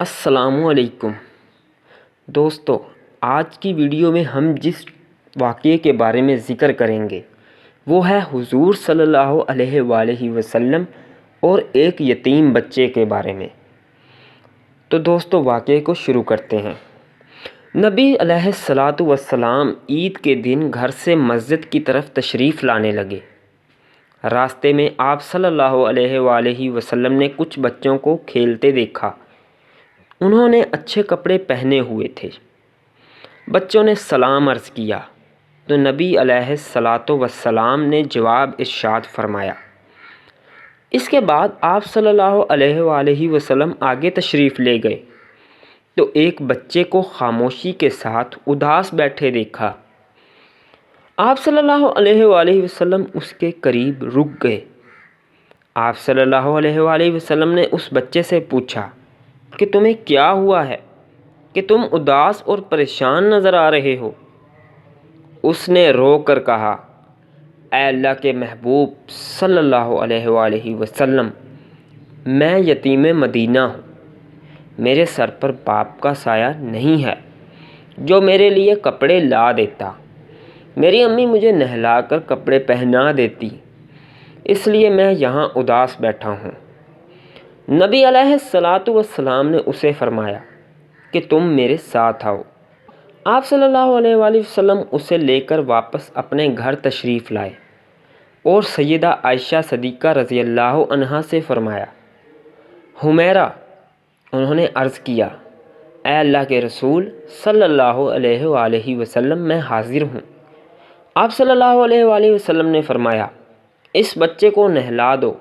السلام علیکم دوستو، آج کی ویڈیو میں ہم جس واقعے کے بارے میں ذکر کریں گے وہ ہے حضور صلی اللہ علیہ وآلہ وسلم اور ایک یتیم بچے کے بارے میں۔ تو دوستو واقعے کو شروع کرتے ہیں۔ نبی علیہ السلام عید کے دن گھر سے مسجد کی طرف تشریف لانے لگے۔ راستے میں آپ صلی اللہ علیہ وآلہ وسلم نے کچھ بچوں کو کھیلتے دیکھا۔ انہوں نے اچھے کپڑے پہنے ہوئے تھے۔ بچوں نے سلام عرض کیا تو نبی علیہ السلام نے جواب ارشاد فرمایا۔ اس کے بعد آپ صلی اللہ علیہ وآلہ وسلم آگے تشریف لے گئے تو ایک بچے کو خاموشی کے ساتھ اداس بیٹھے دیکھا۔ آپ صلی اللہ علیہ وآلہ وسلم اس کے قریب رک گئے۔ آپ صلی اللہ علیہ وآلہ وسلم نے اس بچے سے پوچھا کہ تمہیں کیا ہوا ہے کہ تم اداس اور پریشان نظر آ رہے ہو؟ اس نے رو کر کہا، اے اللہ کے محبوب صلی اللہ علیہ وآلہ وسلم، میں یتیم مدینہ ہوں۔ میرے سر پر باپ کا سایہ نہیں ہے جو میرے لیے کپڑے لا دیتا۔ میری امی مجھے نہلا کر کپڑے پہنا دیتی، اس لیے میں یہاں اداس بیٹھا ہوں۔ نبی علیہ السلام نے اسے فرمایا کہ تم میرے ساتھ آؤ۔ آپ صلی اللہ علیہ وآلہ وسلم اسے لے کر واپس اپنے گھر تشریف لائے اور سیدہ عائشہ صدیقہ رضی اللہ عنہا سے فرمایا، حمیرہ، انہوں نے عرض کیا، اے اللہ کے رسول صلی اللہ علیہ وآلہ وسلم، میں حاضر ہوں۔ آپ صلی اللہ علیہ وآلہ وسلم نے فرمایا، اس بچے کو نہلا دو۔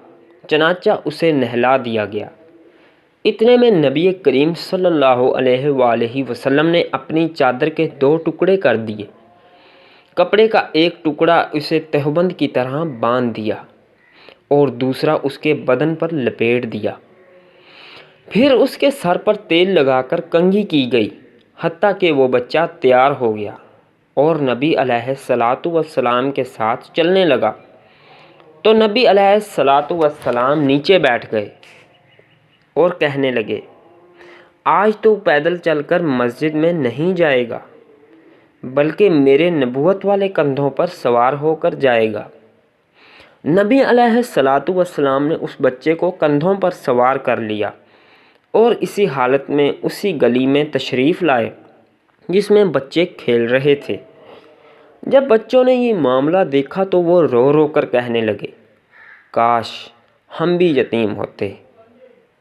چنانچہ اسے نہلا دیا گیا۔ اتنے میں نبی کریم صلی اللہ علیہ وآلہ وسلم نے اپنی چادر کے 2 ٹکڑے کر دیے۔ کپڑے کا ایک ٹکڑا اسے تہبند کی طرح باندھ دیا اور دوسرا اس کے بدن پر لپیٹ دیا۔ پھر اس کے سر پر تیل لگا کر کنگھی کی گئی حتیٰ کہ وہ بچہ تیار ہو گیا اور نبی علیہ السلام کے ساتھ چلنے لگا۔ تو نبی علیہ السلام نیچے بیٹھ گئے اور کہنے لگے، آج تو پیدل چل کر مسجد میں نہیں جائے گا بلکہ میرے نبوت والے کندھوں پر سوار ہو کر جائے گا۔ نبی علیہ السلام نے اس بچے کو کندھوں پر سوار کر لیا اور اسی حالت میں اسی گلی میں تشریف لائے جس میں بچے کھیل رہے تھے۔ جب بچوں نے یہ معاملہ دیکھا تو وہ رو رو کر کہنے لگے، کاش ہم بھی یتیم ہوتے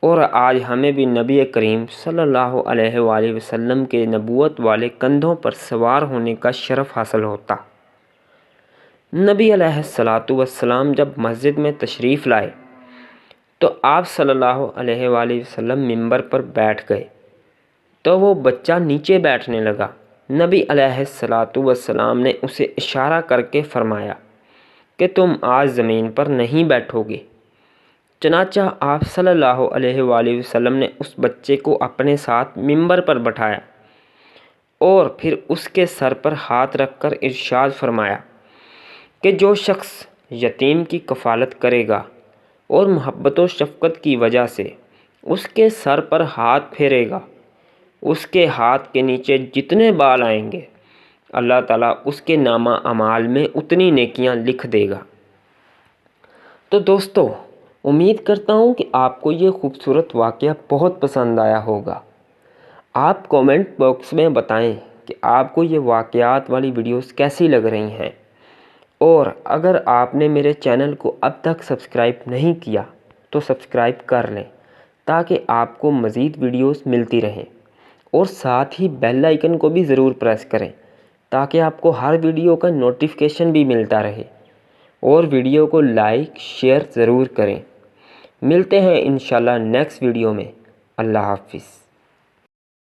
اور آج ہمیں بھی نبی کریم صلی اللہ علیہ وآلہ وسلم کے نبوت والے کندھوں پر سوار ہونے کا شرف حاصل ہوتا۔ نبی علیہ السلام جب مسجد میں تشریف لائے تو آپ صلی اللہ علیہ وآلہ وسلم منبر پر بیٹھ گئے تو وہ بچہ نیچے بیٹھنے لگا۔ نبی علیہ السلام نے اسے اشارہ کر کے فرمایا کہ تم آج زمین پر نہیں بیٹھو گے۔ چنانچہ آپ صلی اللہ علیہ وآلہ وسلم نے اس بچے کو اپنے ساتھ منبر پر بٹھایا اور پھر اس کے سر پر ہاتھ رکھ کر ارشاد فرمایا کہ جو شخص یتیم کی کفالت کرے گا اور محبت و شفقت کی وجہ سے اس کے سر پر ہاتھ پھیرے گا، اس کے ہاتھ کے نیچے جتنے بال آئیں گے اللہ تعالیٰ اس کے نامہ اعمال میں اتنی نیکیاں لکھ دے گا۔ تو دوستو، امید کرتا ہوں کہ آپ کو یہ خوبصورت واقعہ بہت پسند آیا ہوگا۔ آپ کومنٹ باکس میں بتائیں کہ آپ کو یہ واقعات والی ویڈیوز کیسی لگ رہی ہیں، اور اگر آپ نے میرے چینل کو اب تک سبسکرائب نہیں کیا تو سبسکرائب کر لیں تاکہ آپ کو مزید ویڈیوز ملتی رہیں، اور ساتھ ہی بیل آئیکن کو بھی ضرور پریس کریں تاکہ آپ کو ہر ویڈیو کا نوٹیفیکیشن بھی ملتا رہے، اور ویڈیو کو لائک شیئر ضرور کریں۔ ملتے ہیں انشاءاللہ نیکسٹ ویڈیو میں۔ اللہ حافظ۔